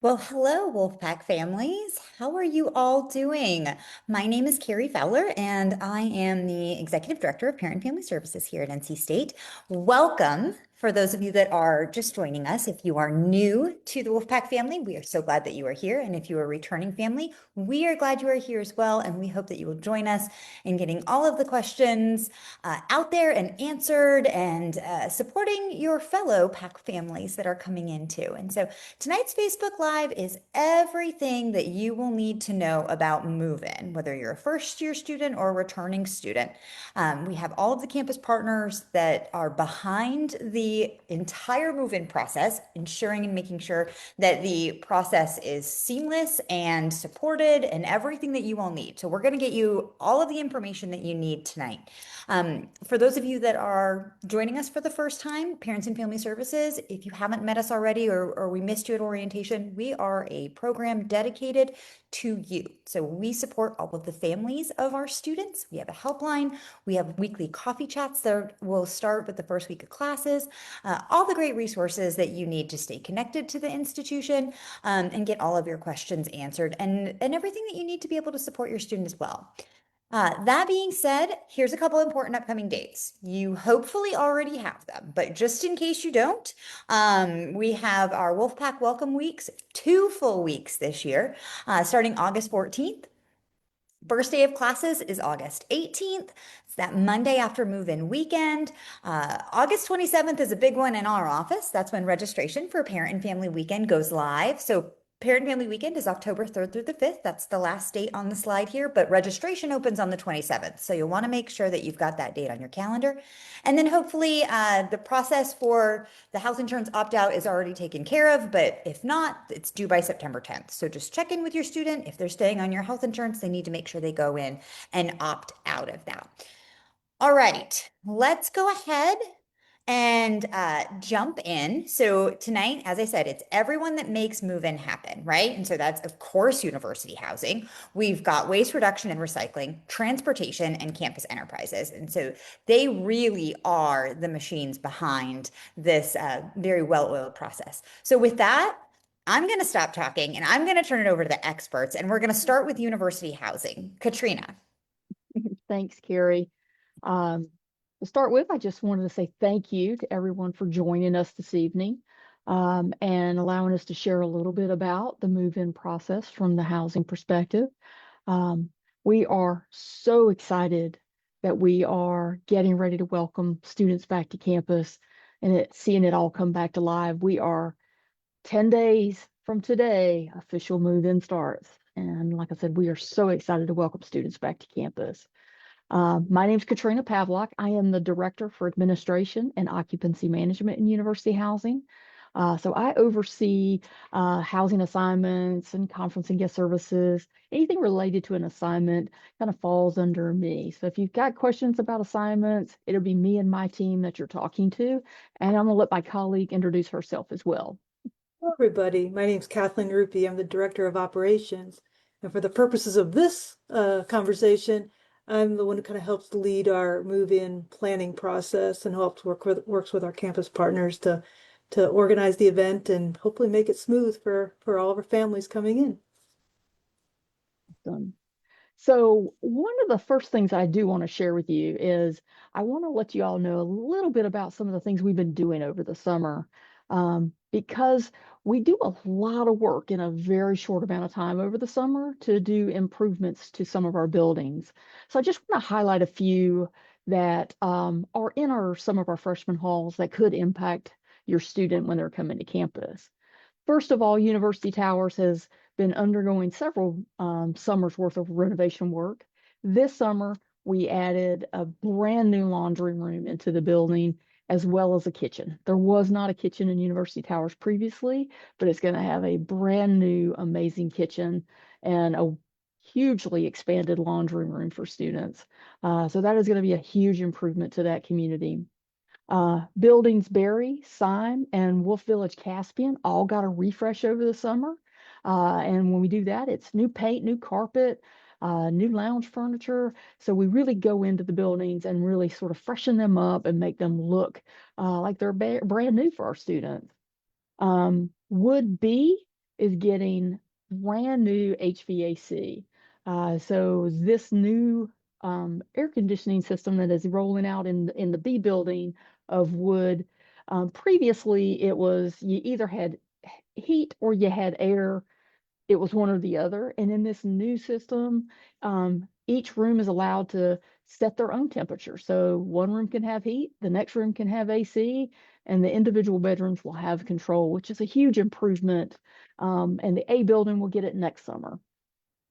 Well, hello, Wolfpack families. How are you all doing? My name is Carrie Fowler, and I am the Executive Director of Parent and Family Services here at NC State. Welcome. For those of you that are just joining us, if you are new to the Wolfpack family, we are so glad that you are here. And if you are a returning family, we are glad you are here as well. And we hope that you will join us in getting all of the questions out there and answered and supporting your fellow Pack families that are coming in too. And so tonight's Facebook Live is everything that you will need to know about move-in, whether you're a first-year student or a returning student. We have all of the campus partners that are behind the entire move-in process, ensuring and making sure that the process is seamless and supported and everything that you all need. So we're going to get you all of the information that you need tonight. For those of you that are joining us for the first time, Parents and Family Services, if you haven't met us already or we missed you at orientation, we are a program dedicated to you. So we support all of the families of our students. We have a helpline. We have weekly coffee chats that will start with the first week of classes. All the great resources that you need to stay connected to the institution and get all of your questions answered and everything that you need to be able to support your student as well. That being said, here's a couple important upcoming dates. You hopefully already have them, but just in case you don't, we have our Wolfpack Welcome Weeks, 2 full weeks this year, starting August 14th. First day of classes is August 18th. It's that Monday after move-in weekend. August 27th is a big one in our office. That's when registration for Parent and Family Weekend goes live. So Parent and Family Weekend is October 3rd through the 5th. That's the last date on the slide here, but registration opens on the 27th. So you'll want to make sure that you've got that date on your calendar. And then hopefully the process for the health insurance opt-out is already taken care of, but if not, it's due by September 10th. So just check in with your student. If they're staying on your health insurance, they need to make sure they go in and opt out of that. All right, let's go ahead and jump in. So tonight, as I said, it's everyone that makes move-in happen, right? And so that's, of course, university housing. We've got waste reduction and recycling, transportation, and campus enterprises. And so they really are the machines behind this very well-oiled process. So with that, I'm going to stop talking and I'm going to turn it over to the experts. And we're going to start with university housing. Katrina. Thanks, Carrie. To start with, I just wanted to say thank you to everyone for joining us this evening and allowing us to share a little bit about the move-in process from the housing perspective. Um, we are so excited that we are getting ready to welcome students back to campus and seeing it all come back to life. We are 10 days from today, official move-in starts. And like I said, we are so excited to welcome students back to campus. My name is Katrina Pavlock. I am the Director for Administration and Occupancy Management in University Housing. So I oversee housing assignments and conference and guest services. Anything related to an assignment kind of falls under me. So if you've got questions about assignments, it'll be me and my team that you're talking to. And I'm going to let my colleague introduce herself as well. Hello, everybody. My name is Kathleen Rupie. I'm the Director of Operations. And for the purposes of this conversation, I'm the one who kind of helps lead our move-in planning process and works with our campus partners to organize the event and hopefully make it smooth for all of our families coming in. Done. So one of the first things I do want to share with you is I want to let you all know a little bit about some of the things we've been doing over the summer, because we do a lot of work in a very short amount of time over the summer to do improvements to some of our buildings. So I just want to highlight a few that are in some of our freshman halls that could impact your student when they're coming to campus. First of all, University Towers has been undergoing several summers worth of renovation work. This summer, we added a brand new laundry room into the building, as well as a kitchen. There was not a kitchen in University Towers previously, but it's going to have a brand new, amazing kitchen and a hugely expanded laundry room for students. So that is going to be a huge improvement to that community. Buildings Berry, Syme, and Wolf Village Caspian all got a refresh over the summer. And when we do that, it's new paint, new carpet, new lounge furniture. So we really go into the buildings and really sort of freshen them up and make them look like they're brand new for our students. Wood B is getting brand new HVAC. So this new air conditioning system that is rolling out in the B building of Wood. Previously, it was you either had heat or you had air. It was one or the other. And in this new system, each room is allowed to set their own temperature. So one room can have heat, the next room can have AC, and the individual bedrooms will have control, which is a huge improvement. And the A building will get it next summer.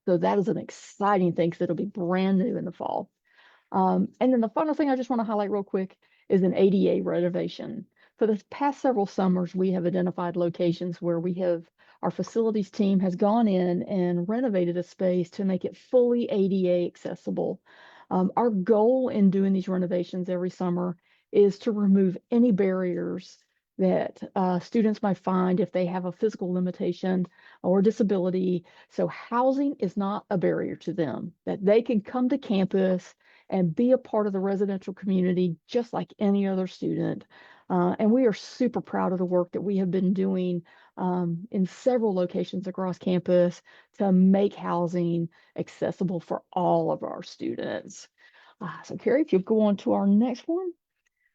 So that is an exciting thing because it'll be brand new in the fall. And then the final thing I just want to highlight real quick is an ADA renovation. For the past several summers, we have identified locations where our facilities team has gone in and renovated a space to make it fully ADA accessible. Our goal in doing these renovations every summer is to remove any barriers that students might find if they have a physical limitation or disability. So housing is not a barrier to them, that they can come to campus and be a part of the residential community just like any other student. And we are super proud of the work that we have been doing in several locations across campus to make housing accessible for all of our students. So Carrie, if you'll go on to our next one.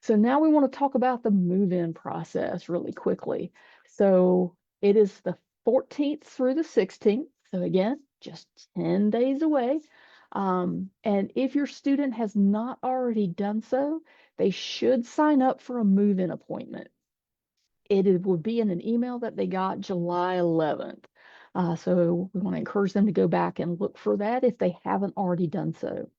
So now we want to talk about the move-in process really quickly. So it is the 14th through the 16th. So again, just 10 days away. And if your student has not already done so, they should sign up for a move-in appointment. It will be in an email that they got July 11th. So we want to encourage them to go back and look for that if they haven't already done so.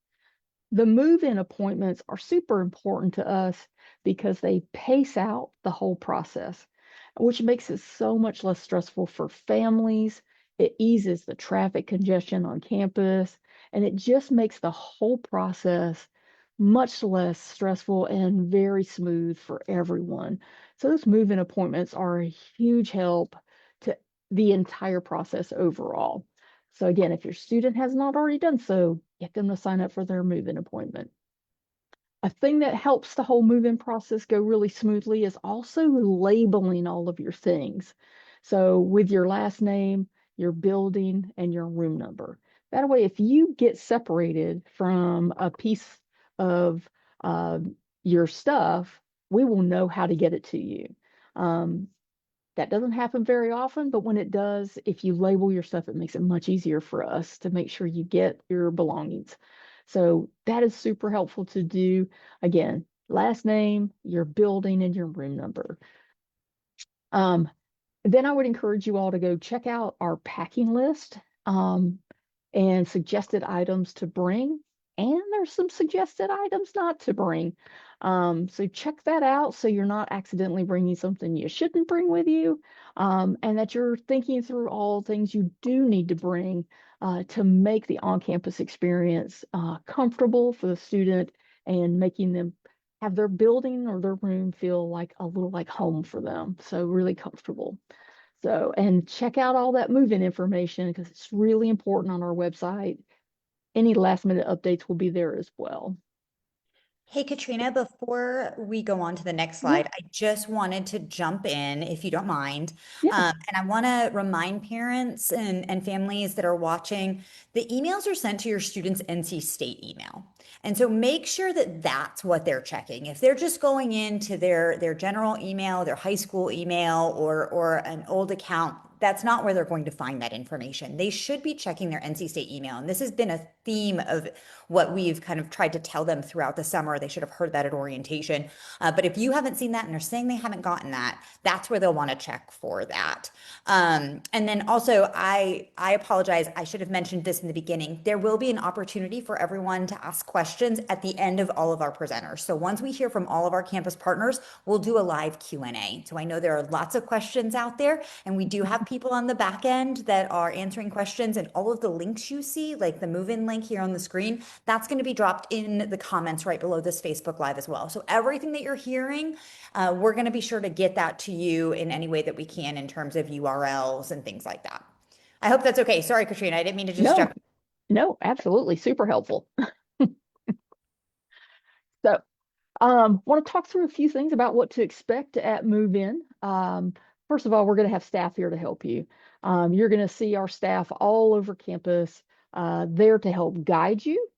The move-in appointments are super important to us because they pace out the whole process, which makes it so much less stressful for families. It eases the traffic congestion on campus, and it just makes the whole process much less stressful and very smooth for everyone. So those move-in appointments are a huge help to the entire process overall. So again, if your student has not already done so, get them to sign up for their move-in appointment. A thing that helps the whole move-in process go really smoothly is also labeling all of your things. So with your last name, your building, and your room number. That way, if you get separated from a piece of your stuff, we will know how to get it to you. That doesn't happen very often, but when it does, if you label your stuff, it makes it much easier for us to make sure you get your belongings. So that is super helpful to do. Again, last name, your building, and your room number. Then I would encourage you all to go check out our packing list and suggested items to bring. And there's some suggested items not to bring. So check that out so you're not accidentally bringing something you shouldn't bring with you, and that you're thinking through all things you do need to bring to make the on-campus experience comfortable for the student and making them have their building or their room feel like a little like home for them. So really comfortable. So, and check out all that move-in information because it's really important on our website. Any last minute updates will be there as well. Hey, Katrina, before we go on to the next Yeah, slide, I just wanted to jump in, if you don't mind. yeah. And I want to remind parents and families that are watching, the emails are sent to your student's NC State email. And so make sure that that's what they're checking. If they're just going into their general email, their high school email, or an old account, that's not where they're going to find that information. They should be checking their NC State email. And this has been a theme of what we've kind of tried to tell them throughout the summer. They should have heard that at orientation. But if you haven't seen that and are saying they haven't gotten that, that's where they'll want to check for that. And then also, I apologize. I should have mentioned this in the beginning. There will be an opportunity for everyone to ask questions at the end of all of our presenters. So once we hear from all of our campus partners, we'll do a live Q&A. So I know there are lots of questions out there, and we do have people on the back end that are answering questions, and all of the links you see, like the move-in link here on the screen, that's going to be dropped in the comments right below this Facebook Live as well. So everything that you're hearing, we're going to be sure to get that to you in any way that we can in terms of URLs and things like that. I hope that's okay. Sorry, Katrina, I didn't mean to just No, jump. no, absolutely. Super helpful. So, want to talk through a few things about what to expect at move-in. First of all, we're going to have staff here to help you. You're going to see our staff all over campus there to help guide you,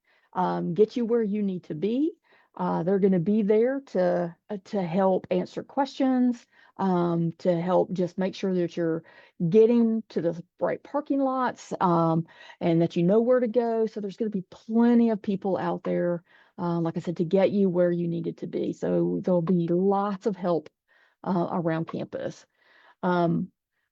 get you where you need to be. They're going to be there to help answer questions, to help just make sure that you're getting to the right parking lots, and that you know where to go. So there's going to be plenty of people out there, like I said, to get you where you needed to be. So there'll be lots of help around campus. Um,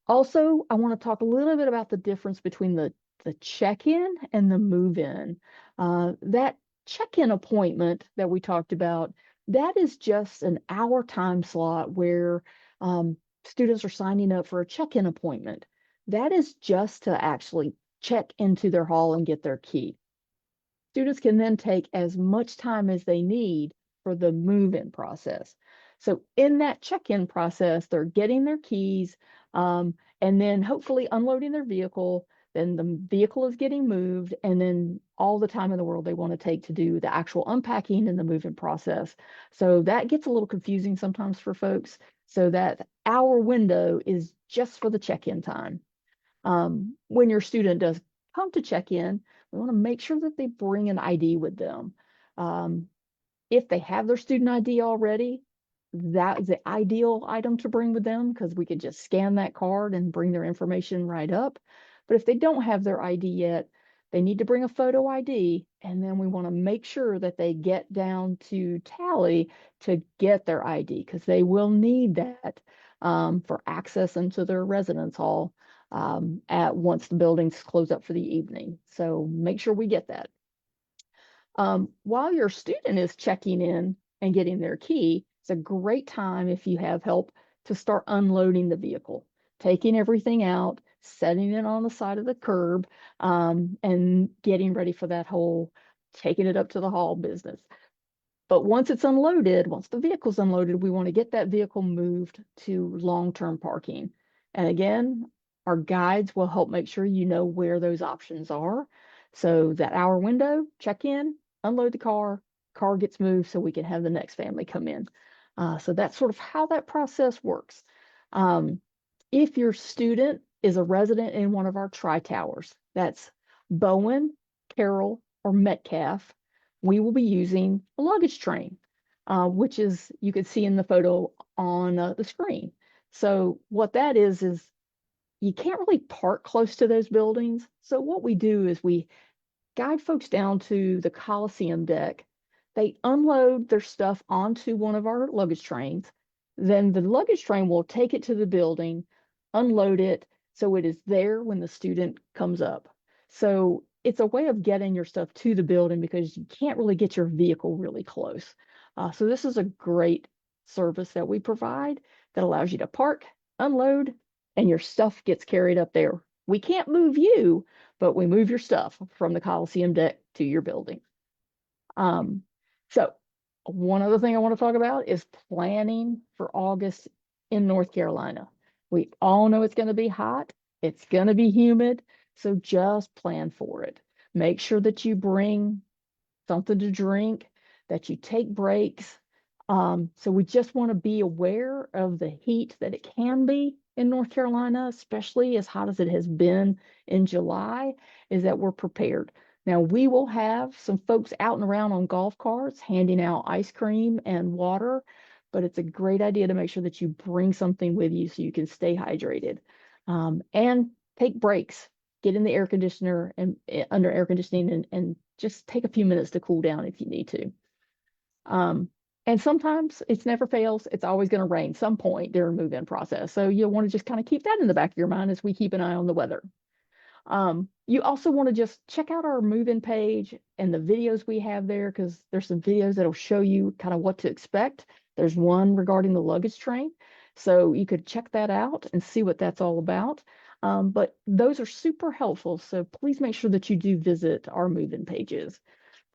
Also, I want to talk a little bit about the difference between the check-in and the move-in. That check-in appointment that we talked about, that is just an hour time slot where students are signing up for a check-in appointment. That is just to actually check into their hall and get their key. Students can then take as much time as they need for the move-in process. So in that check-in process, they're getting their keys, and then hopefully unloading their vehicle. Then the vehicle is getting moved, and then all the time in the world they want to take to do the actual unpacking and the move-in process. So that gets a little confusing sometimes for folks. So that hour window is just for the check-in time. When your student does come to check in, we want to make sure that they bring an ID with them. If they have their student ID already, that is the ideal item to bring with them because we could just scan that card and bring their information right up. But if they don't have their ID yet, they need to bring a photo ID, and then we want to make sure that they get down to Tally to get their ID because they will need that for access into their residence hall at once the buildings close up for the evening. So make sure we get that. While your student is checking in and getting their key, it's a great time if you have help to start unloading the vehicle, taking everything out, setting it on the side of the curb, and getting ready for that whole taking it up to the hall business. But once it's unloaded, once the vehicle's unloaded, we want to get that vehicle moved to long-term parking. And again, our guides will help make sure you know where those options are. So that hour window, check in, unload the car gets moved so we can have the next family come in. So that's sort of how that process works. If your student is a resident in one of our tri-towers, that's Bowen, Carroll, or Metcalf, we will be using a luggage train, which is, you could see in the photo on the screen. So what that is you can't really park close to those buildings. So what we do is we guide folks down to the Coliseum deck. They unload their stuff onto one of our luggage trains. Then the luggage train will take it to the building, unload it, so it is there when the student comes up. So it's a way of getting your stuff to the building because you can't really get your vehicle really close. So this is a great service that we provide that allows you to park, unload, and your stuff gets carried up there. We can't move you, but we move your stuff from the Coliseum deck to your building. So one other thing I want to talk about is planning for August in North Carolina. We all know it's going to be hot. It's going to be humid. So just plan for it. Make sure that you bring something to drink, that you take breaks. So we just want to be aware of the heat that it can be in North Carolina, especially as hot as it has been in July, is that we're prepared. Now, we will have some folks out and around on golf carts handing out ice cream and water, but it's a great idea to make sure that you bring something with you so you can stay hydrated. And take breaks, get in the air conditioner and under air conditioning and just take a few minutes to cool down if you need to. And sometimes it's never fails. It's always going to rain some point during move-in process. So you'll want to just kind of keep that in the back of your mind as we keep an eye on the weather. You also want to just check out our move-in page and the videos we have there because there's some videos that'll show you kind of what to expect. There's one regarding the luggage train. So you could check that out and see what that's all about. But those are super helpful. So please make sure that you do visit our move-in pages.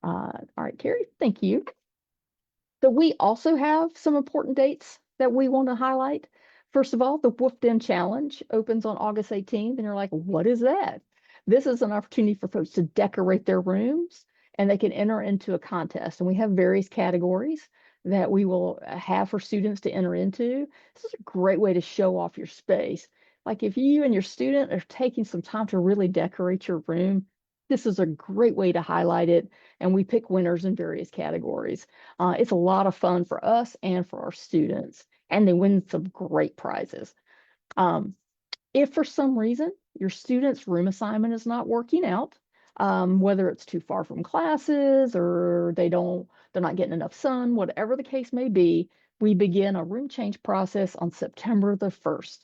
All right, Carrie, thank you. So we also have some important dates that we want to highlight. First of all, the Wolf Den Challenge opens on August 18th, and you're like, what is that? This is an opportunity for folks to decorate their rooms, and they can enter into a contest. And we have various categories. that we will have for students to enter into. This is a great way to show off your space. Like if you and your student are taking some time to really decorate your room, this is a great way to highlight it. And we pick winners in various categories. It's a lot of fun for us and for our students, and they win some great prizes. Um, if for some reason your student's room assignment is not working out, whether it's too far from classes or they're not getting enough sun, whatever the case may be, we begin a room change process on September the 1st.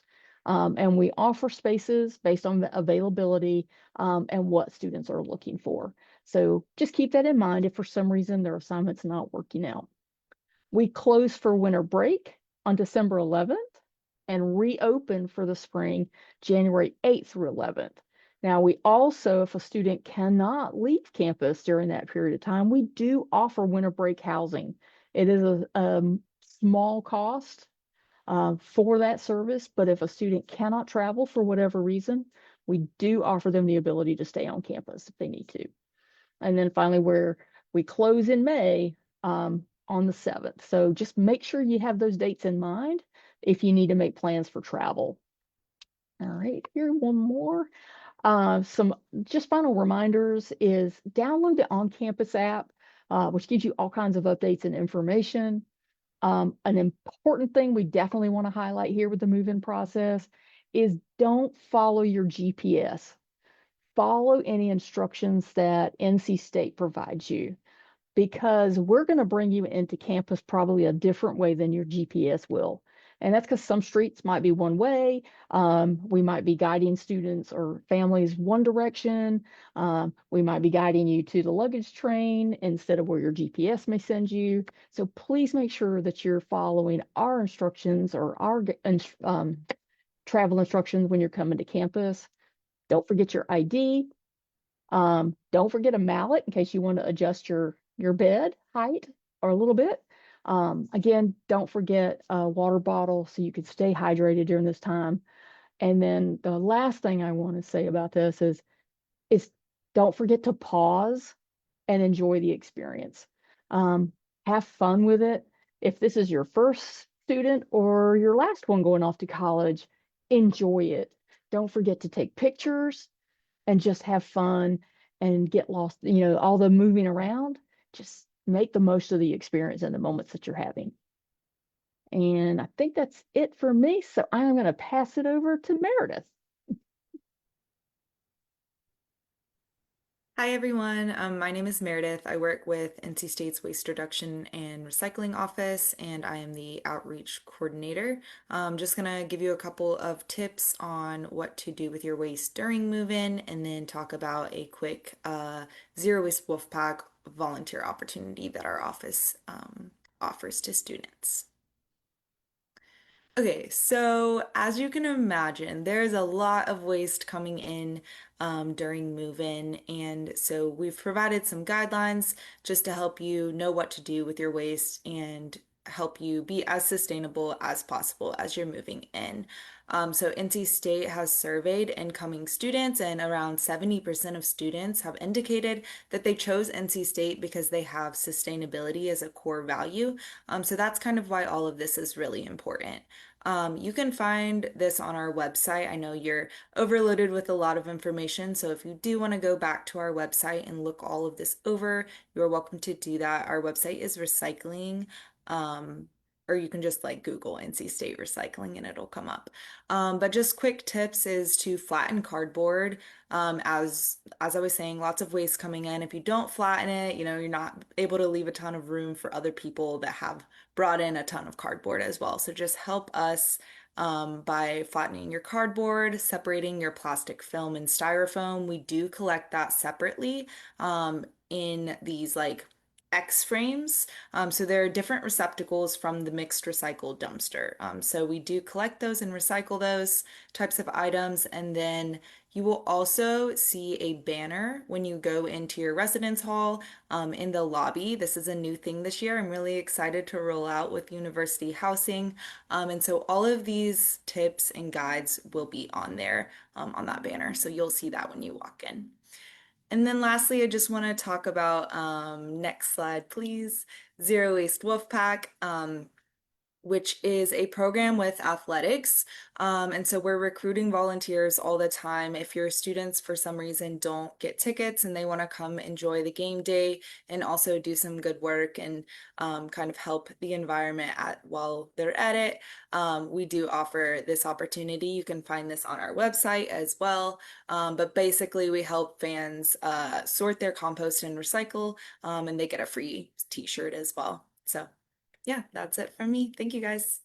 And we offer spaces based on the availability and what students are looking for. So just keep that in mind if for some reason their assignment's not working out. We close for winter break on December 11th and reopen for the spring January 8th through 11th. Now, we also, if a student cannot leave campus during that period of time, we do offer winter break housing. It is a small cost for that service, but if a student cannot travel for whatever reason, we do offer them the ability to stay on campus if they need to. And then finally, where we close in May on the 7th. So just make sure you have those dates in mind if you need to make plans for travel. All right, here one more. Some just final reminders is download the on-campus app, which gives you all kinds of updates and information. An important thing we definitely want to highlight here with the move-in process is don't follow your GPS. Follow any instructions that NC State provides you, because we're going to bring you into campus probably a different way than your GPS will. And that's because some streets might be one way. We might be guiding students or families one direction. We might be guiding you to the luggage train instead of where your GPS may send you. So please make sure that you're following our instructions or our travel instructions when you're coming to campus. Don't forget your ID. Don't forget a mallet in case you want to adjust your bed height or a little bit. Again, don't forget a water bottle so you can stay hydrated during this time. And then the last thing I want to say about this is don't forget to pause and enjoy the experience. Have fun with it. If this is your first student or your last one going off to college, enjoy it. Don't forget to take pictures and just have fun and get lost, all the moving around. Just make the most of the experience and the moments that you're having. And I think that's it for me. So I'm going to pass it over to Meredith. Hi everyone, my name is Meredith. I work with NC State's Waste Reduction and Recycling Office, and I am the Outreach Coordinator. I'm just gonna give you a couple of tips on what to do with your waste during move-in, and then talk about a quick Zero Waste Wolfpack volunteer opportunity that our office offers to students. Okay, so as you can imagine, there's a lot of waste coming in during move-in, and so we've provided some guidelines just to help you know what to do with your waste and help you be as sustainable as possible as you're moving in. So NC State has surveyed incoming students, and around 70% of students have indicated that they chose NC State because they have sustainability as a core value. So that's kind of why all of this is really important. You can find this on our website. I know you're overloaded with a lot of information, so if you do want to go back to our website and look all of this over, you're welcome to do that. Our website is recycling, or you can just like Google NC State recycling and it'll come up. But just quick tips is to flatten cardboard. As I was saying, lots of waste coming in. If you don't flatten it, you're not able to leave a ton of room for other people that have brought in a ton of cardboard as well. So just help us by flattening your cardboard, separating your plastic film and styrofoam. We do collect that separately in these like X frames. So there are different receptacles from the mixed recycle dumpster. So we do collect those and recycle those types of items. And then you will also see a banner when you go into your residence hall in the lobby. This is a new thing this year. I'm really excited to roll out with University Housing. And so all of these tips and guides will be on there on that banner. So you'll see that when you walk in. And then lastly, I just want to talk about next slide, please. Zero Waste Wolfpack. Which is a program with athletics. And so we're recruiting volunteers all the time. If your students, for some reason, don't get tickets and they want to come enjoy the game day and also do some good work and kind of help the environment while they're at it, we do offer this opportunity. You can find this on our website as well. But basically, we help fans sort their compost and recycle, and they get a free t-shirt as well. So yeah, that's it from me. Thank you guys.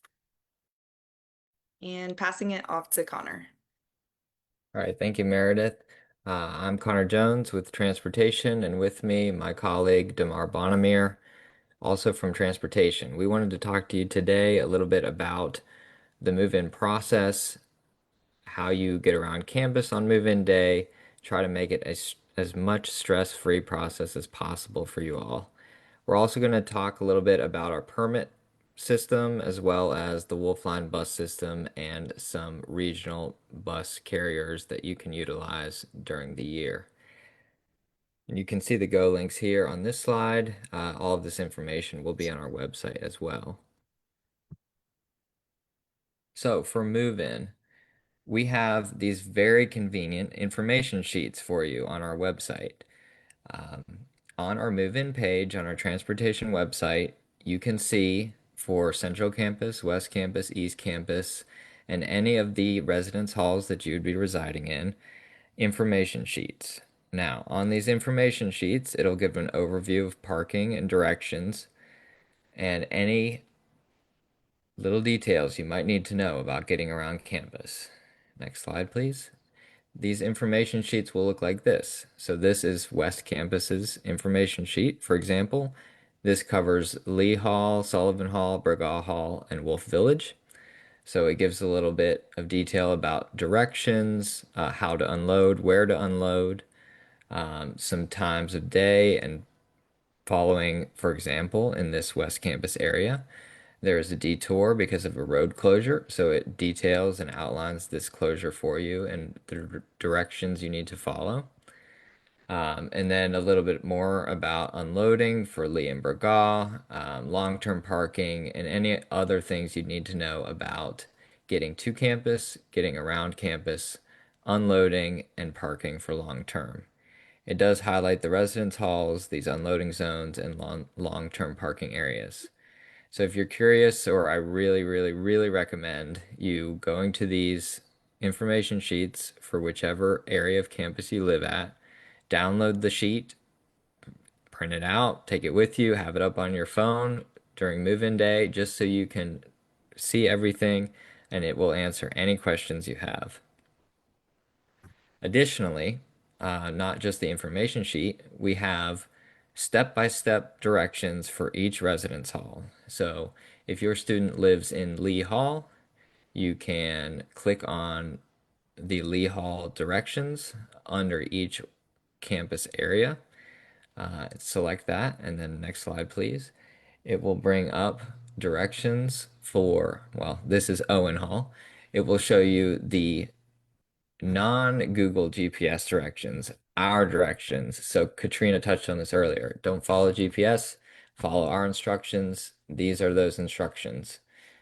And passing it off to Connor. All right, thank you, Meredith. I'm Connor Jones with Transportation, and with me, my colleague Damar Bonamir, also from Transportation. We wanted to talk to you today a little bit about the move-in process, how you get around campus on move-in day, try to make it as much stress-free process as possible for you all. We're also going to talk a little bit about our permit system as well as the Wolfline bus system and some regional bus carriers that you can utilize during the year. And you can see the Go links here on this slide. All of this information will be on our website as well. So for move-in, we have these very convenient information sheets for you on our website. Um, on our move-in page on our transportation website, you can see for Central Campus, West Campus, East Campus, and any of the residence halls that you would be residing in, information sheets. Now, on these information sheets, it'll give an overview of parking and directions and any little details you might need to know about getting around campus. Next slide, please. These information sheets will look like this. So this is West Campus's information sheet. For example, this covers Lee Hall, Sullivan Hall, Burgaw Hall, and Wolf Village. So it gives a little bit of detail about directions, how to unload, where to unload, some times of day and following, for example, in this West Campus area. There is a detour because of a road closure, so it details and outlines this closure for you and the directions you need to follow. And then a little bit more about unloading for Lee and Burgaw, long-term parking, and any other things you'd need to know about getting to campus, getting around campus, unloading, and parking for long-term. It does highlight the residence halls, these unloading zones, and long-term parking areas. So if you're curious, or I really, really, really recommend you going to these information sheets for whichever area of campus you live at, download the sheet, print it out, take it with you, have it up on your phone during move-in day, just so you can see everything and it will answer any questions you have. Additionally, not just the information sheet, we have step-by-step directions for each residence hall. So if your student lives in Lee Hall, you can click on the Lee Hall directions under each campus area. Select that, and then next slide, please. It will bring up directions for, well, this is Owen Hall. It will show you the non-Google GPS directions, our directions. So Katrina touched on this earlier. Don't follow GPS, follow our instructions. These are those instructions.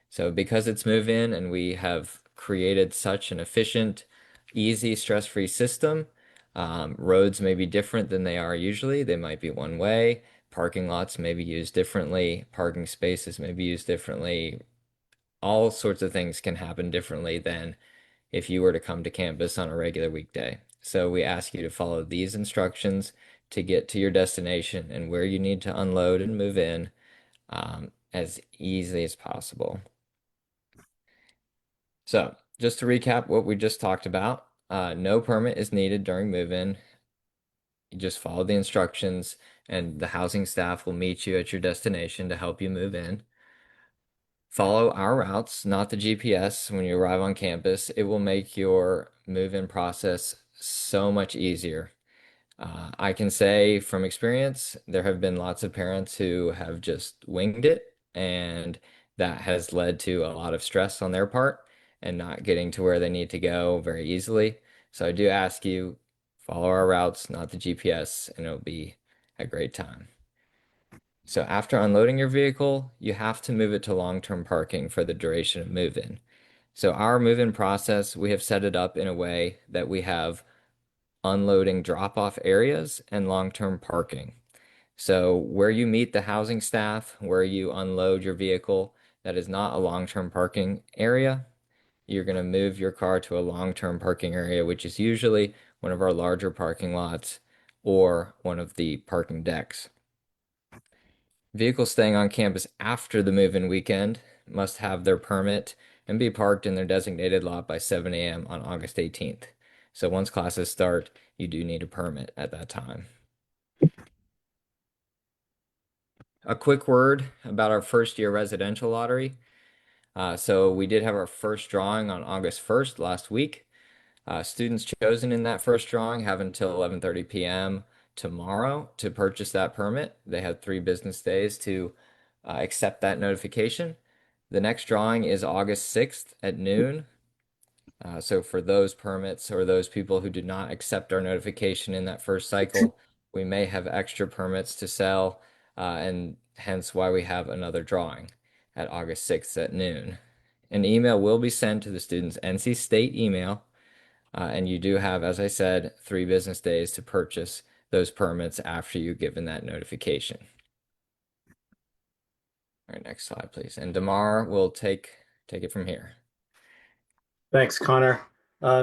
So because it's move in and we have created such an efficient, easy, stress-free system, roads may be different than they are usually. They might be one way. Parking lots may be used differently. Parking spaces may be used differently. All sorts of things can happen differently than if you were to come to campus on a regular weekday. So we ask you to follow these instructions to get to your destination and where you need to unload and move in as easily as possible. So just to recap what we just talked about, no permit is needed during move-in. You just follow the instructions and the housing staff will meet you at your destination to help you move in. Follow our routes, not the GPS when you arrive on campus. It will make your move-in process so much easier. I can say from experience, there have been lots of parents who have just winged it, and that has led to a lot of stress on their part and not getting to where they need to go very easily. So I do ask you, Follow our routes, not the GPS, and it'll be a great time. So after unloading your vehicle, you have to move it to long-term parking for the duration of move-in. So our move-in process, we have set it up in a way that we have unloading drop-off areas and long-term parking. So where you meet the housing staff, where you unload your vehicle, that is not a long-term parking area. You're going to move your car to a long-term parking area, which is usually one of our larger parking lots or one of the parking decks. Vehicles staying on campus after the move-in weekend must have their permit and be parked in their designated lot by 7 a.m. on August 18th. So once classes start, you do need a permit at that time. A quick word about our first year residential lottery. So we did have our first drawing on August 1st last week. Students chosen in that first drawing have until 11:30 p.m. tomorrow to purchase that permit. They have 3 business days to accept that notification. The next drawing is August 6th at noon. So for those permits or those people who did not accept our notification in that first cycle, we may have extra permits to sell, and hence why we have another drawing at August 6th at noon. An email will be sent to the student's NC State email, and you do have, as I said, 3 business days to purchase those permits after you've given that notification. All right, next slide, please. And Damar will take it from here. Thanks, Connor.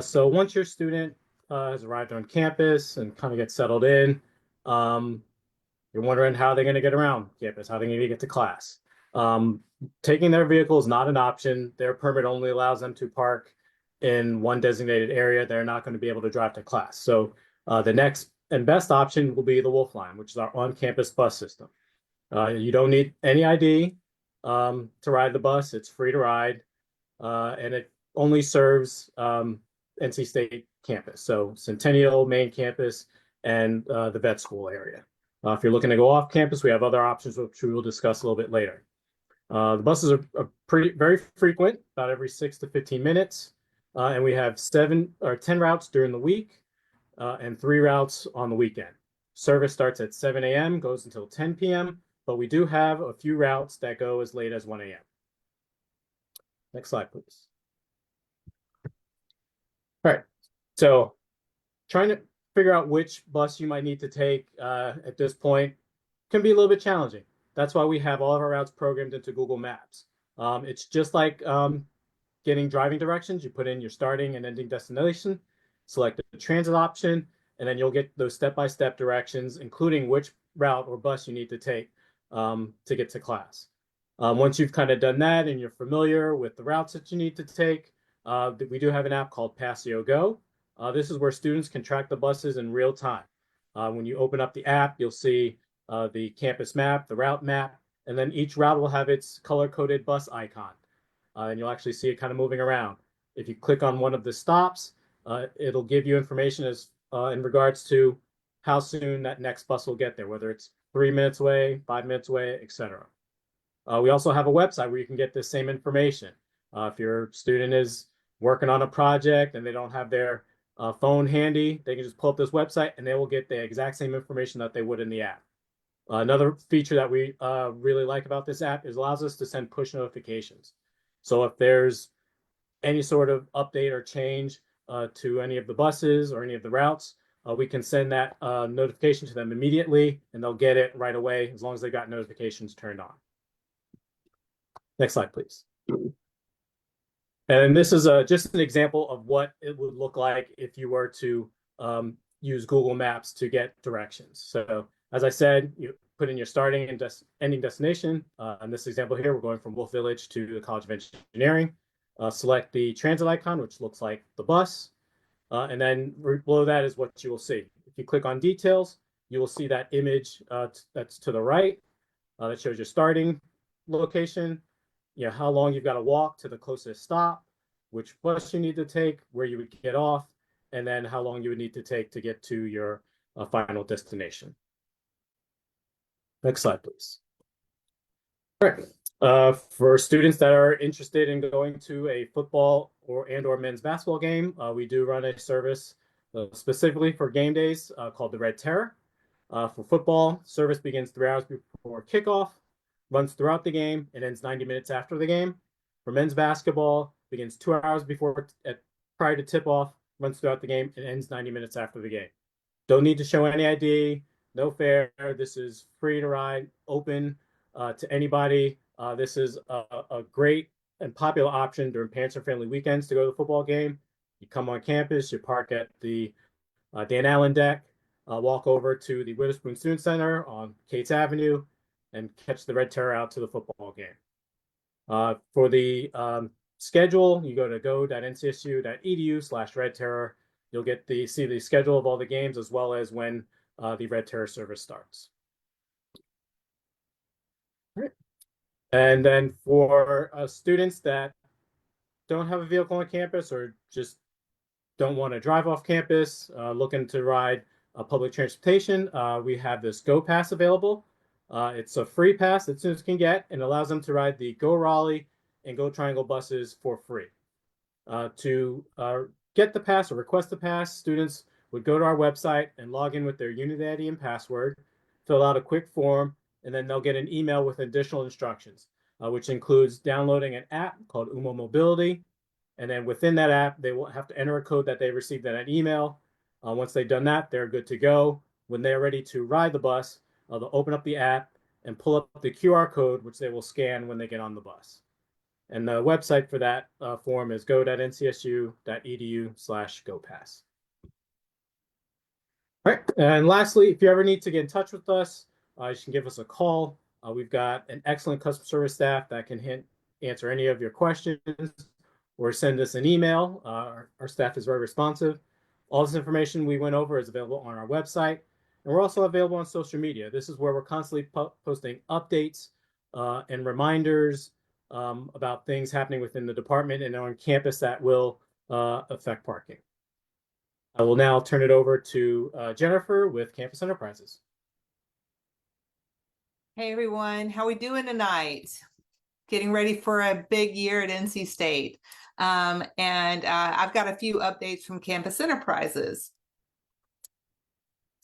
So once your student has arrived on campus and kind of gets settled in, you're wondering how they're going to get around campus, how they're going to get to class. Taking their vehicle is not an option. Their permit only allows them to park in one designated area. They're not going to be able to drive to class. So the next and best option will be the Wolf Line, which is our on-campus bus system. You don't need any ID to ride the bus. It's free to ride, and it only serves NC State campus, so Centennial, main campus, and the vet school area. If you're looking to go off campus, we have other options, which we will discuss a little bit later. The buses are very frequent, about every 6 to 15 minutes, and we have 7 or 10 routes during the week and 3 routes on the weekend. Service starts at 7 a.m., goes until 10 p.m., but we do have a few routes that go as late as 1 a.m. Next slide, please. All right, so trying to figure out which bus you might need to take at this point can be a little bit challenging. That's why we have all of our routes programmed into Google Maps. It's just like getting driving directions. You put in your starting and ending destination, select the transit option, and then you'll get those step-by-step directions, including which route or bus you need to take to get to class. Once you've kind of done that and you're familiar with the routes that you need to take, we do have an app called Passio Go. This is where students can track the buses in real time. When you open up the app, you'll see the campus map, the route map, and then each route will have its color-coded bus icon. And you'll actually see it kind of moving around. If you click on one of the stops, it'll give you information as in regards to how soon that next bus will get there, whether it's 3 minutes away, 5 minutes away, etc. We also have a website where you can get this same information. If your student is working on a project and they don't have their phone handy, they can just pull up this website and they will get the exact same information that they would in the app. Another feature that we really like about this app is allows us to send push notifications. So if there's any sort of update or change to any of the buses or any of the routes, we can send that notification to them immediately and they'll get it right away as long as they got notifications turned on. Next slide, please. And this is just an example of what it would look like if you were to use Google Maps to get directions. So as I said, you put in your starting and ending destination. In this example here, we're going from Wolf Village to the College of Engineering. Select the transit icon, which looks like the bus. And then below that is what you will see. If you click on details, you will see that image that's to the right that shows your starting location, how long you've got to walk to the closest stop, which bus you need to take, where you would get off, and then how long you would need to take to get to your final destination. Next slide, please. All right. For students that are interested in going to a football or men's basketball game, we do run a service specifically for game days called the Red Terror. For football, service begins 3 hours before kickoff, runs throughout the game, and ends 90 minutes after the game. For men's basketball, begins 2 hours prior to tip-off, runs throughout the game, and ends 90 minutes after the game. Don't need to show any ID, no fare. This is free to ride, open to anybody. This is a great and popular option during parents and family weekends to go to the football game. You come on campus, you park at the Dan Allen deck, walk over to the Witherspoon Student Center on Cates Avenue, and catch the Red Terror out to the football game. For the schedule, you go to go.ncsu.edu/Red Terror. You'll see the schedule of all the games as well as when the Red Terror service starts. All right. And then for students that don't have a vehicle on campus or just don't want to drive off campus, looking to ride public transportation, we have this Go Pass available. It's a free pass that students can get and allows them to ride the Go Raleigh and Go Triangle buses for free. To get the pass or request the pass, students would go to our website and log in with their unit ID and password, fill out a quick form, and then they'll get an email with additional instructions, which includes downloading an app called UMO Mobility. And then within that app, they will have to enter a code that they received in an email. Once they've done that, they're good to go. When they're ready to ride the bus, they'll open up the app and pull up the QR code, which they will scan when they get on the bus. And the website for that form is go.ncsu.edu/GoPass. All right. And lastly, if you ever need to get in touch with us, you can give us a call. We've got an excellent customer service staff that can answer any of your questions or send us an email. Our staff is very responsive. All this information we went over is available on our website. And we're also available on social media. This is where we're constantly posting updates and reminders about things happening within the department and on campus that will affect parking. I will now turn it over to Jennifer with Campus Enterprises. Hey everyone, how we doing tonight? Getting ready for a big year at NC State. I've got a few updates from Campus Enterprises.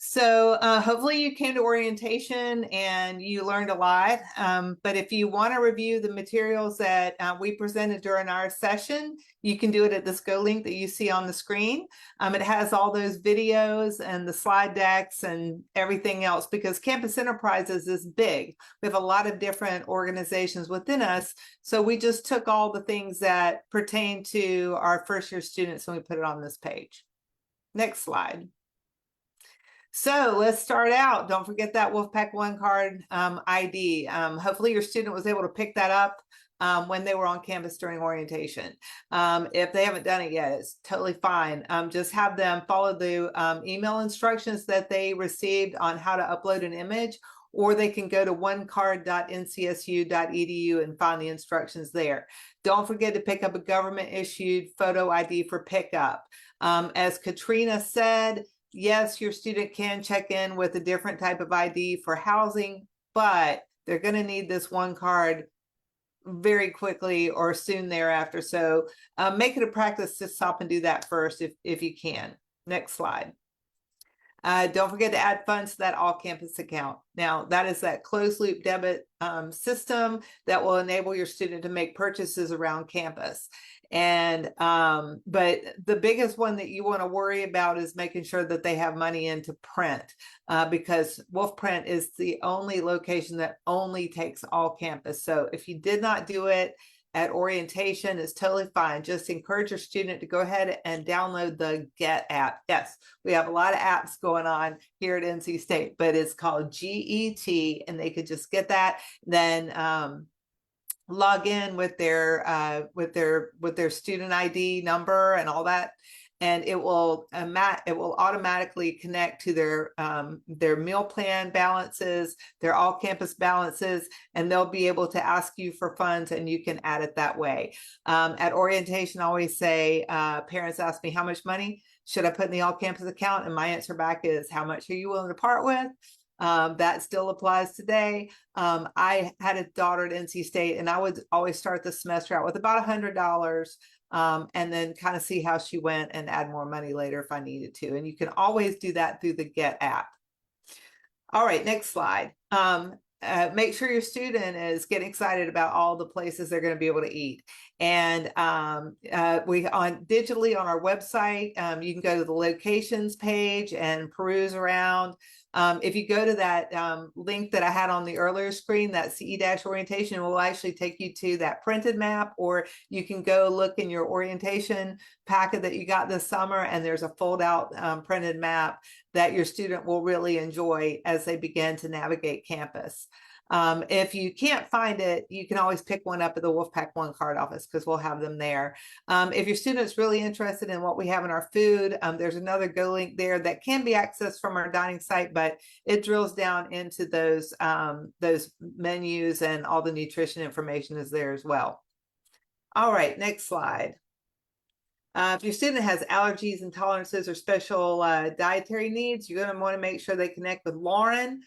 So hopefully you came to orientation and you learned a lot. But if you want to review the materials that we presented during our session, you can do it at this Go link that you see on the screen. It has all those videos and the slide decks and everything else because Campus Enterprises is big. We have a lot of different organizations within us. So we just took all the things that pertain to our first year students and we put it on this page. Next slide. So let's start out. Don't forget that Wolfpack One card ID. Hopefully your student was able to pick that up when they were on campus during orientation. If they haven't done it yet, it's totally fine. Just have them follow the email instructions that they received on how to upload an image, or they can go to onecard.ncsu.edu and find the instructions there. Don't forget to pick up a government issued photo ID for pickup. As Katrina said, yes, your student can check in with a different type of ID for housing, but they're going to need this one card very quickly or soon thereafter. So make it a practice to stop and do that first if you can. Next slide. Don't forget to add funds to that all-campus account. Now, that is that closed-loop debit system that will enable your student to make purchases around campus. And but the biggest one that you want to worry about is making sure that they have money in to print, because Wolf Print is the only location that only takes all campus. So if you did not do it at orientation, it's totally fine. Just encourage your student to go ahead and download the GET app. Yes, we have a lot of apps going on here at NC State, but it's called GET, and they could just get that. Then log in with their student ID number and all that, and it will automatically connect to their meal plan balances, their all campus balances, and they'll be able to ask you for funds and you can add it that way. At orientation, I always say, parents ask me, how much money should I put in the all campus account? And my answer back is, how much are you willing to part with? That still applies today. I had a daughter at NC State, and I would always start the semester out with about $100, and then kind of see how she went and add more money later if I needed to. And you can always do that through the Get app. All right, next slide. Make sure your student is getting excited about all the places they're going to be able to eat. And we digitally on our website, you can go to the locations page and peruse around. If you go to that link that I had on the earlier screen, that CE- orientation will actually take you to that printed map, or you can go look in your orientation packet that you got this summer, and there's a fold out printed map that your student will really enjoy as they begin to navigate campus. If you can't find it, you can always pick one up at the Wolfpack One card office, because we'll have them there. If your student's really interested in what we have in our food, there's another Go link there that can be accessed from our dining site, but it drills down into those menus, and all the nutrition information is there as well. All right, next slide. If your student has allergies, intolerances, or special dietary needs, you're going to want to make sure they connect with Lauren.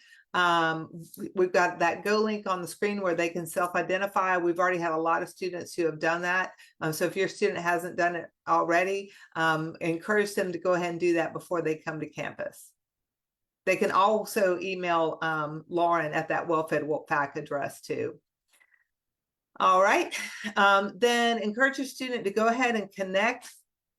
We've got that Go link on the screen where they can self-identify. We've already had a lot of students who have done that. So if your student hasn't done it already, encourage them to go ahead and do that before they come to campus. They can also email Lauren at that Well-Fed Wolfpack address too. All right, then encourage your student to go ahead and connect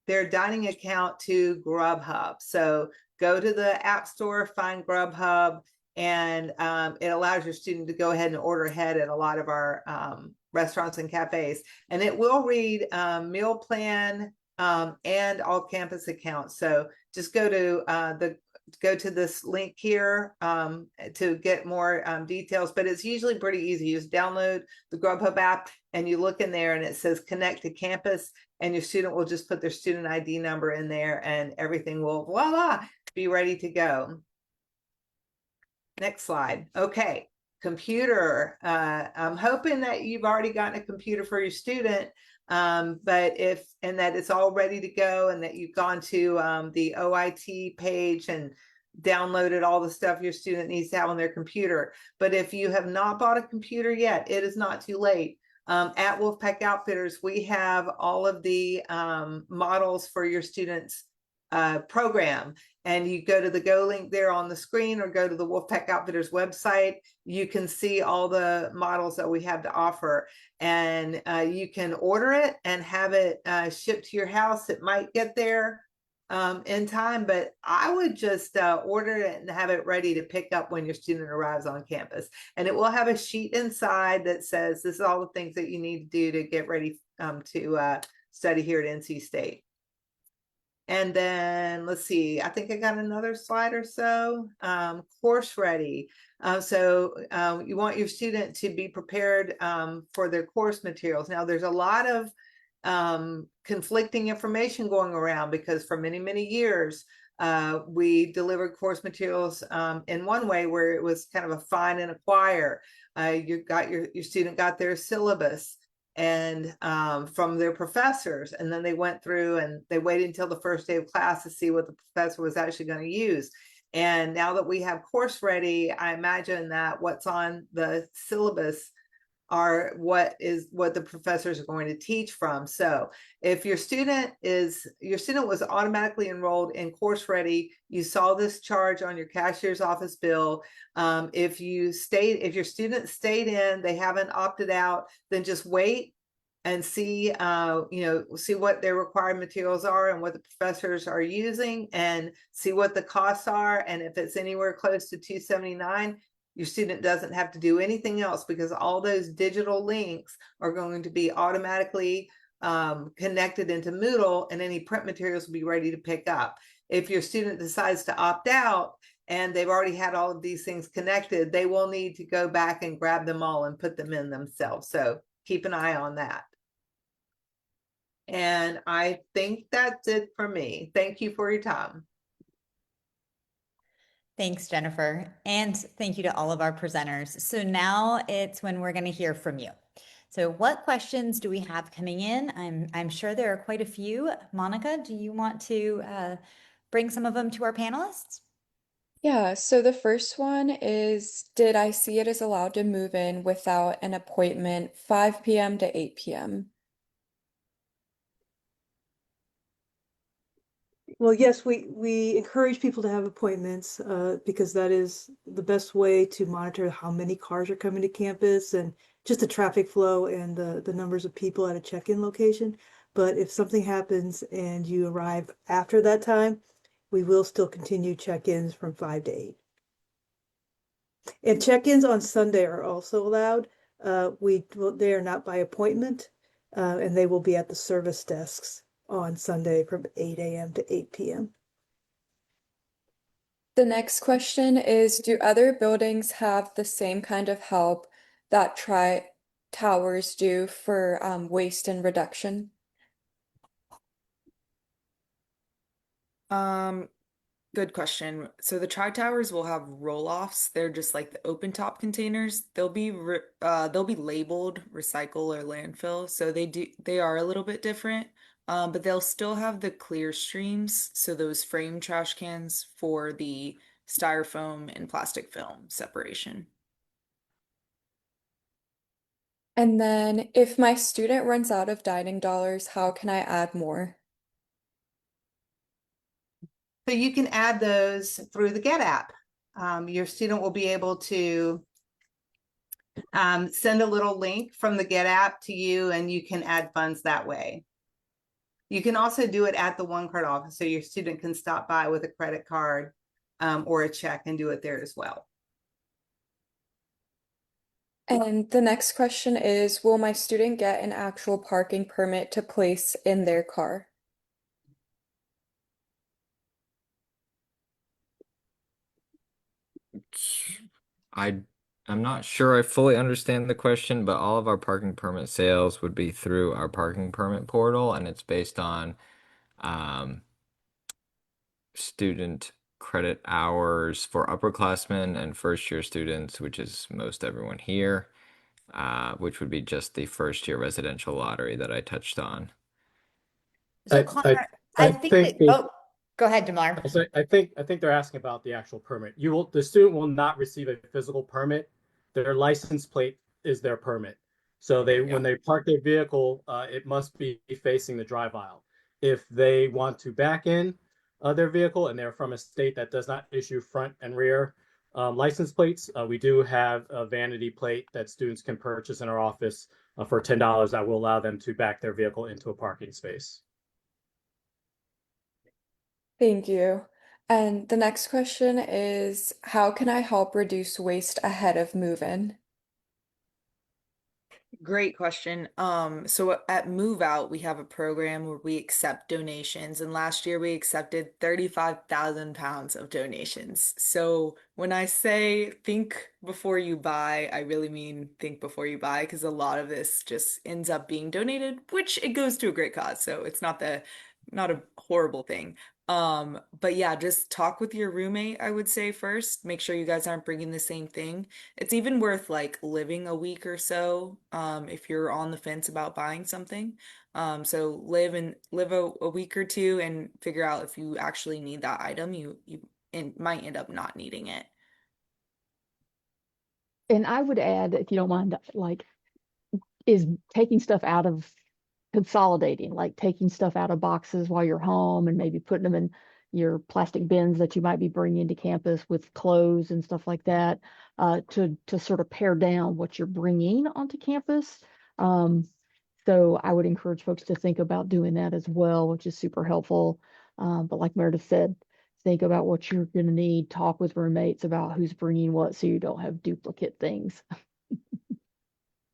their dining account to Grubhub. So go to the App Store, find Grubhub, and it allows your student to go ahead and order ahead at a lot of our restaurants and cafes. And it will read meal plan and all campus accounts. So just go to this link here to get more details, but it's usually pretty easy. You just download the Grubhub app and you look in there and it says connect to campus, and your student will just put their student ID number in there and everything will voila be ready to go. Next slide. Okay, computer. I'm hoping that you've already gotten a computer for your student, but that it's all ready to go, and that you've gone to the OIT page and downloaded all the stuff your student needs to have on their computer. But if you have not bought a computer yet, it is not too late. At Wolfpack Outfitters, we have all of the models for your students' program. And you go to the Go link there on the screen, or go to the Wolfpack Outfitters website. You can see all the models that we have to offer, and you can order it and have it shipped to your house. It might get there in time, but I would just order it and have it ready to pick up when your student arrives on campus. And it will have a sheet inside that says this is all the things that you need to do to get ready to study here at NC State. And then let's see, I think I got another slide or so. Course ready. So you want your student to be prepared for their course materials. Now there's a lot of conflicting information going around, because for many, many years, we delivered course materials in one way where it was kind of a find and acquire. Your student got their syllabus and from their professors, and then they went through and they waited until the first day of class to see what the professor was actually going to use. And now that we have Course Ready, I imagine that what's on the syllabus are what the professors are going to teach from. So if your student was automatically enrolled in Course Ready, you saw this charge on your cashier's office bill. If your student stayed in, they haven't opted out, then just wait and see what their required materials are and what the professors are using, and see what the costs are. And if it's anywhere close to $279, your student doesn't have to do anything else, because all those digital links are going to be automatically connected into Moodle, and any print materials will be ready to pick up. If your student decides to opt out and they've already had all of these things connected, they will need to go back and grab them all and put them in themselves. So keep an eye on that. And I think that's it for me. Thank you for your time. Thanks, Jennifer. And thank you to all of our presenters. So now it's when we're going to hear from you. So what questions do we have coming in? I'm sure there are quite a few. Monica, do you want to bring some of them to our panelists? Yeah, so the first one is, did I see it as allowed to move in without an appointment 5 p.m. to 8 p.m.? Well, yes, we encourage people to have appointments because that is the best way to monitor how many cars are coming to campus and just the traffic flow and the numbers of people at a check-in location. But if something happens and you arrive after that time, we will still continue check-ins from 5 to 8. And check-ins on Sunday are also allowed. They are not by appointment, and they will be at the service desks on Sunday from 8 a.m. to 8 p.m. The next question is, do other buildings have the same kind of help that Tri Towers do for waste and reduction? Um, Good question. So the tri-towers will have roll-offs. They're just like the open top containers. They'll be labeled recycle or landfill. So they are a little bit different. But they'll still have the clear streams, so those frame trash cans for the styrofoam and plastic film separation. And then if my student runs out of dining dollars, how can I add more? So you can add those through the Get app. Your student will be able to send a little link from the Get app to you, and you can add funds that way. You can also do it at the One Card office, so your student can stop by with a credit card or a check and do it there as well. And the next question is, will my student get an actual parking permit to place in their car? I I'm not sure I fully understand the question, but all of our parking permit sales would be through our parking permit portal, and it's based on um, student credit hours for upperclassmen and first year students, which is most everyone here, which would be just the first year residential lottery that I touched on. So I Connor, I I think think that, oh, go ahead, Demar. I think they're asking about the actual permit. The student will not receive a physical permit. Their license plate is their permit. So when they park their vehicle, it must be facing the drive aisle. If they want to back in their vehicle and they're from a state that does not issue front and rear license plates, we do have a vanity plate that students can purchase in our office for $10 that will allow them to back their vehicle into a parking space. Thank you. And the next question is, how can I help reduce waste ahead of move-in? Great question. So at Move Out, we have a program where we accept donations, and last year we accepted 35,000 pounds of donations. So when I say think before you buy, I really mean think before you buy, because a lot of this just ends up being donated, which it goes to a great cause. So it's not a horrible thing. But yeah, just talk with your roommate, I would say first. Make sure you guys aren't bringing the same thing. It's even worth like living a week or so, if you're on the fence about buying something. So live a week or two and figure out if you actually need that item. You might end up not needing it. And I would add, if you don't mind, like, is taking stuff out of consolidating, like taking stuff out of boxes while you're home and maybe putting them in your plastic bins that you might be bringing to campus with clothes and stuff like that, to sort of pare down what you're bringing onto campus. So I would encourage folks to think about doing that as well, which is super helpful. But like Meredith said, think about what you're going to need, talk with roommates about who's bringing what so you don't have duplicate things.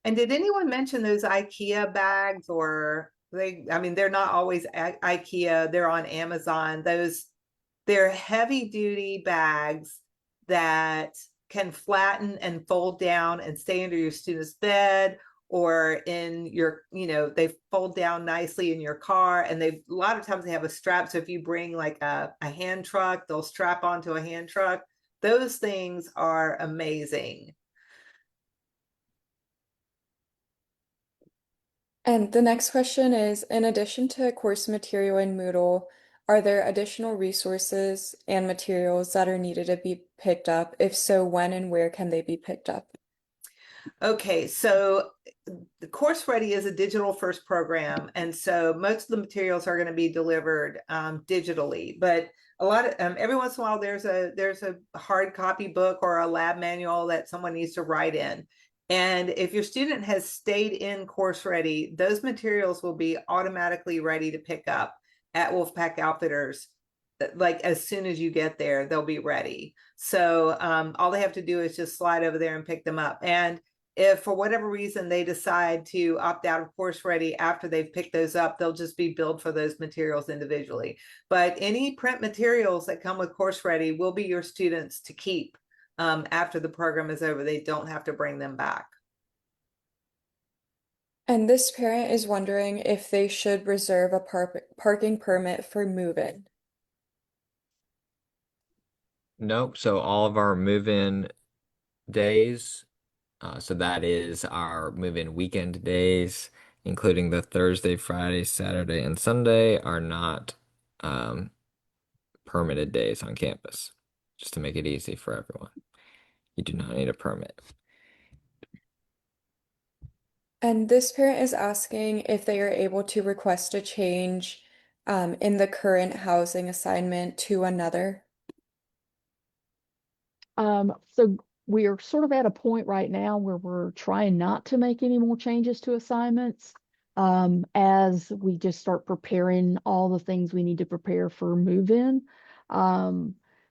And did anyone mention those IKEA bags, or I mean, they're not always IKEA, they're on Amazon. They're heavy duty bags that can flatten and fold down and stay under your student's bed or in your, they fold down nicely in your car. And a lot of times they have a strap. So if you bring like a hand truck, they'll strap onto a hand truck. Those things are amazing. And the next question is, in addition to course material in Moodle, are there additional resources and materials that are needed to be picked up? If so, when and where can they be picked up? Okay, so the Course Ready is a digital first program, and so most of the materials are going to be delivered digitally. But a lot of every once in a while, there's a hard copy book or a lab manual that someone needs to write in. And if your student has stayed in Course Ready, those materials will be automatically ready to pick up at Wolfpack Outfitters. Like as soon as you get there, they'll be ready. So all they have to do is just slide over there and pick them up. And if for whatever reason they decide to opt out of Course Ready after they've picked those up, they'll just be billed for those materials individually. But any print materials that come with Course Ready will be your students to keep after the program is over. They don't have to bring them back. And this parent is wondering if they should reserve a parking permit for move-in. Nope. So all of our move-in days, so that is our move-in weekend days, including the Thursday, Friday, Saturday, and Sunday, are not permitted days on campus, just to make it easy for everyone. You do not need a permit. And this parent is asking if they are able to request a change in the current housing assignment to another. So we are sort of at a point right now where we're trying not to make any more changes to assignments as we just start preparing all the things we need to prepare for move-in.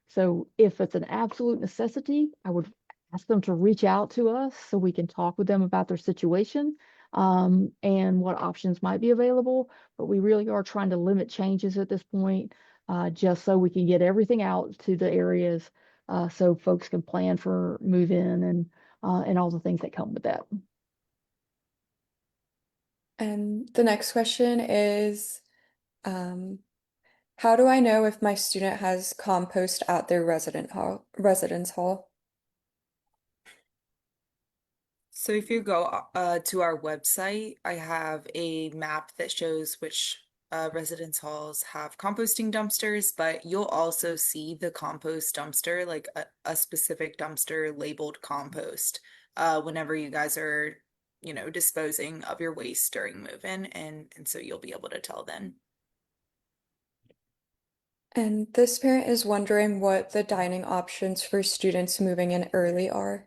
So if it's an absolute necessity, I would ask them to reach out to us so we can talk with them about their situation and what options might be available. But we really are trying to limit changes at this point just so we can get everything out to the areas so folks can plan for move-in and all the things that come with that. And the next question is, how do I know if my student has compost at their residence hall? So if you go to our website, I have a map that shows which residence halls have composting dumpsters, but you'll also see the compost dumpster, like a specific dumpster labeled compost, whenever you guys are, disposing of your waste during move-in, and so you'll be able to tell then. And this parent is wondering what the dining options for students moving in early are.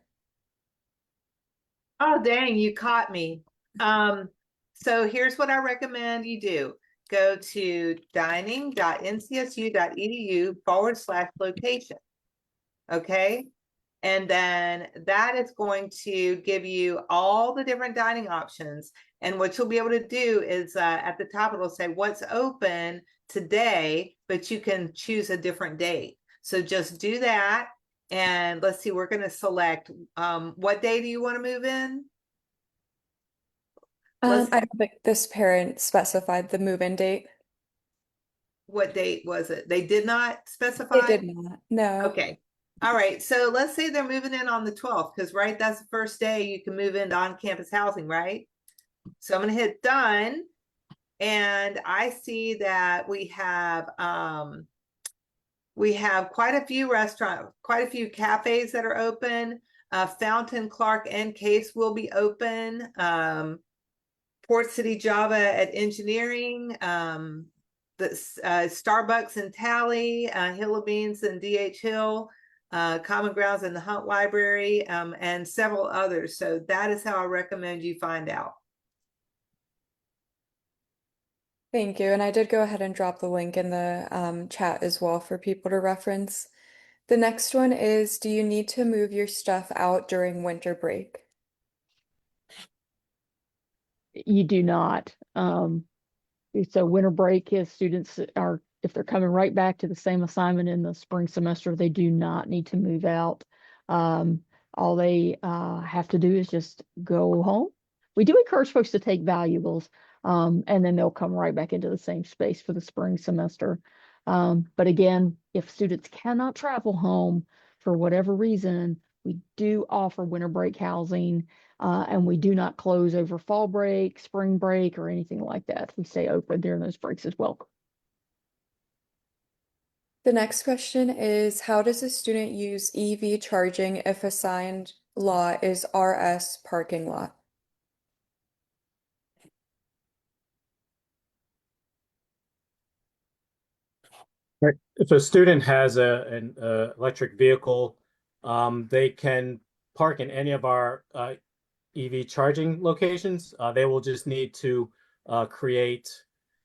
Oh, dang, you caught me. So here's what I recommend you do. Go to dining.ncsu.edu/location. Okay. And then that is going to give you all the different dining options. And what you'll be able to do is at the top, it'll say what's open today, but you can choose a different date. So just do that. And let's see, we're going to select what day do you want to move in? I don't think this parent specified the move-in date. What date was it? They did not specify? They did not. No. Okay. All right. So let's say they're moving in on the 12th, because right, that's the first day you can move into on-campus housing, right? So I'm going to hit done. And I see that we have quite a few restaurants, quite a few cafes that are open. Fountain, Clark, and Case will be open. Port City Java at Engineering, the Starbucks and Tally, Hill of Beans and DH Hill, Common Grounds and the Hunt Library, and several others. So that is how I recommend you find out. Thank you. And I did go ahead and drop the link in the chat as well for people to reference. The next one is, do you need to move your stuff out during winter break? You do not. So winter break is students are, if they're coming right back to the same assignment in the spring semester, they do not need to move out. All they have to do is just go home. We do encourage folks to take valuables, and then they'll come right back into the same space for the spring semester. But again, if students cannot travel home for whatever reason, we do offer winter break housing, and we do not close over fall break, spring break, or anything like that. We stay open during those breaks as well. The next question is, how does a student use EV charging if assigned lot is RS parking lot? Right. If a student has an electric vehicle, they can park in any of our EV charging locations. They will just need to create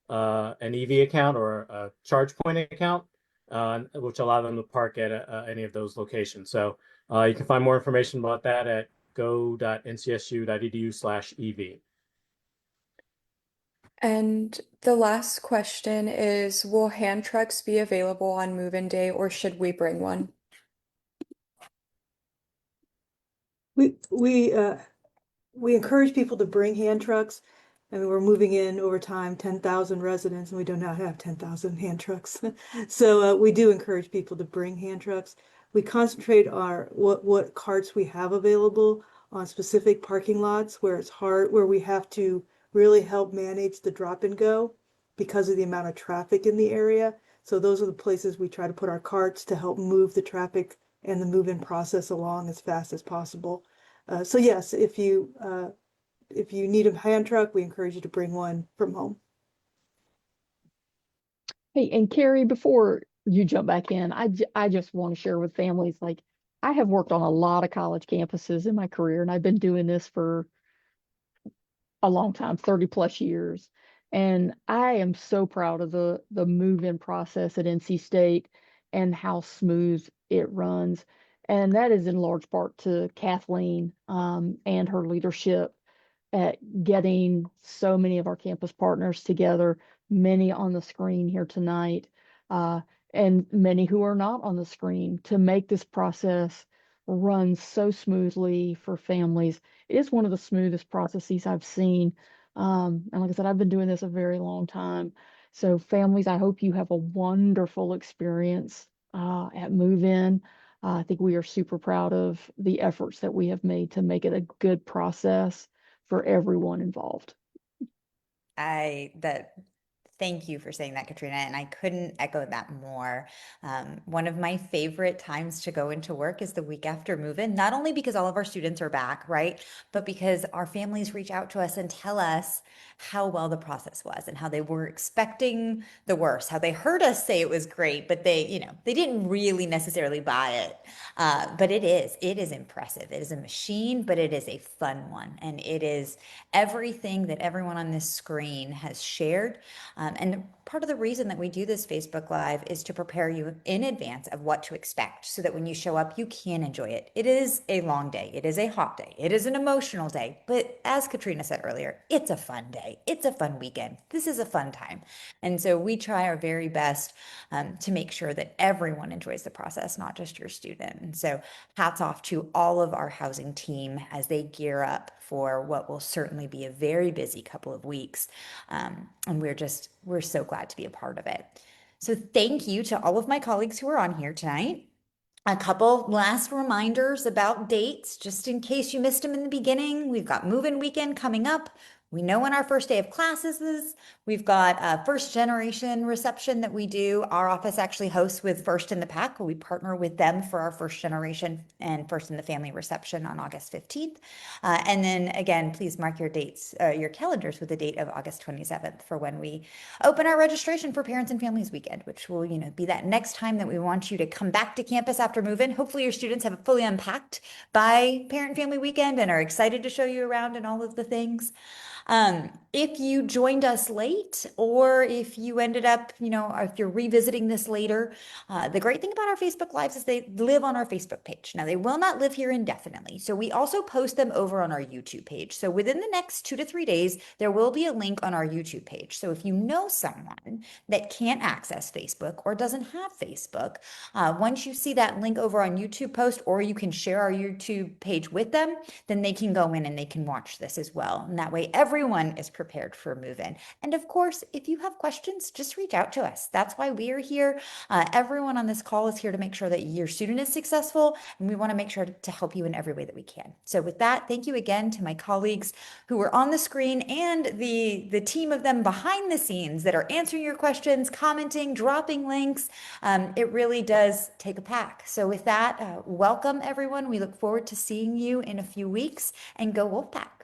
an EV account or a charge point account, which allow them to park at any of those locations. So you can find more information about that at go.ncsu.edu/EV. And the last question is, will hand trucks be available on move-in day or should we bring one? We encourage people to bring hand trucks. I mean, we're moving in over time, 10,000 residents, and we do not have 10,000 hand trucks. So we do encourage people to bring hand trucks. We concentrate what carts we have available on specific parking lots where it's hard, where we have to really help manage the drop and go because of the amount of traffic in the area. So those are the places we try to put our carts to help move the traffic and the move-in process along as fast as possible. So yes, if you need a hand truck, we encourage you to bring one from home. Hey, and Carrie, before you jump back in, I just want to share with families, like, I have worked on a lot of college campuses in my career, and I've been doing this for a long time, 30 plus years. And I am so proud of the move-in process at NC State and how smooth it runs. And that is in large part to Kathleen and her leadership at getting so many of our campus partners together, many on the screen here tonight, and many who are not on the screen, to make this process run so smoothly for families. It is one of the smoothest processes I've seen. And like I said, I've been doing this a very long time. So families, I hope you have a wonderful experience at Move-In. I think we are super proud of the efforts that we have made to make it a good process for everyone involved. Thank you for saying that, Katrina, and I couldn't echo that more. One of my favorite times to go into work is the week after move-in, not only because all of our students are back, right, but because our families reach out to us and tell us how well the process was and how they were expecting the worst, how they heard us say it was great, but they didn't really necessarily buy it. But it is impressive. It is a machine, but it is a fun one, and it is everything that everyone on this screen has shared. And part of the reason that we do this Facebook Live is to prepare you in advance of what to expect so that when you show up, you can enjoy it. It is a long day. It is a hot day. It is an emotional day. But as Katrina said earlier, it's a fun day. It's a fun weekend. This is a fun time. And so we try our very best to make sure that everyone enjoys the process, not just your student. And so hats off to all of our housing team as they gear up for what will certainly be a very busy couple of weeks. And we're so glad to be a part of it. So thank you to all of my colleagues who are on here tonight. A couple last reminders about dates, just in case you missed them in the beginning. We've got move-in weekend coming up. We know when our first day of classes is. We've got a first generation reception that we do. Our office actually hosts with First in the Pack. We partner with them for our first generation and first in the family reception on August 15th. And then again, please mark your dates, your calendars with the date of August 27th for when we open our registration for Parents and Families Weekend, which will, be that next time that we want you to come back to campus after move-in. Hopefully your students have fully unpacked by Parent Family Weekend and are excited to show you around and all of the things. If you joined us late, or if you ended up, if you're revisiting this later, the great thing about our Facebook Lives is they live on our Facebook page. Now, they will not live here indefinitely. So we also post them over on our YouTube page. So within the next 2 to 3 days, there will be a link on our YouTube page. So if you know someone that can't access Facebook or doesn't have Facebook, once you see that link over on YouTube post, or you can share our YouTube page with them, then they can go in and they can watch this as well. And that way, everyone everyone is prepared for move-in. And of course, if you have questions, just reach out to us. That's why we are here. Everyone on this call is here to make sure that your student is successful, and we want to make sure to help you in every way that we can. So with that, thank you again to my colleagues who are on the screen and the team of them behind the scenes that are answering your questions, commenting, dropping links. It really does take a pack. So with that, welcome everyone. We look forward to seeing you in a few weeks, and go Wolfpack.